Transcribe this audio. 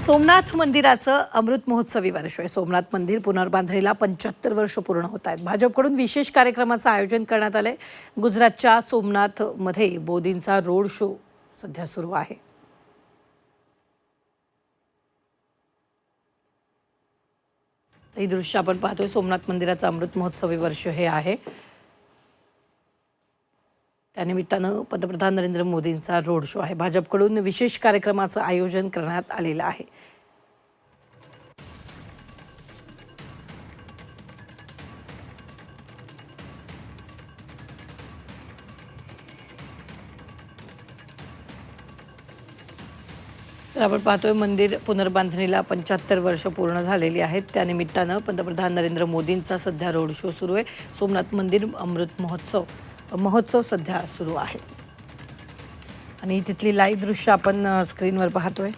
सोमनाथ मंदिराचं अमृत महोत्सवी वर्ष आहे. सोमनाथ मंदिर पुनर्बांधणीला 75 वर्ष पूर्ण होत आहेत. भाजपकडून विशेष कार्यक्रमाचं आयोजन करण्यात आलंय. गुजरातच्या सोमनाथमध्ये मोदींचा रोड शो सध्या सुरू आहे. ही दृश्य आपण पाहतोय. सोमनाथ मंदिराचं अमृत महोत्सवी वर्ष हे आहे. त्यानिमित्तानं पंतप्रधान नरेंद्र मोदींचा रोड शो आहे. भाजपकडून विशेष कार्यक्रमाचं आयोजन करण्यात आलेलं आहे. तर आपण पाहतोय मंदिर पुनर्बांधणीला 75 वर्ष पूर्ण झालेली आहेत. त्यानिमित्तानं पंतप्रधान नरेंद्र मोदींचा सध्या रोड शो सुरू आहे. सोमनाथ मंदिर अमृत महोत्सव सध्या सुरू आहे आणि तिथली लाईव्ह दृश्य आपण स्क्रीनवर पाहतोय.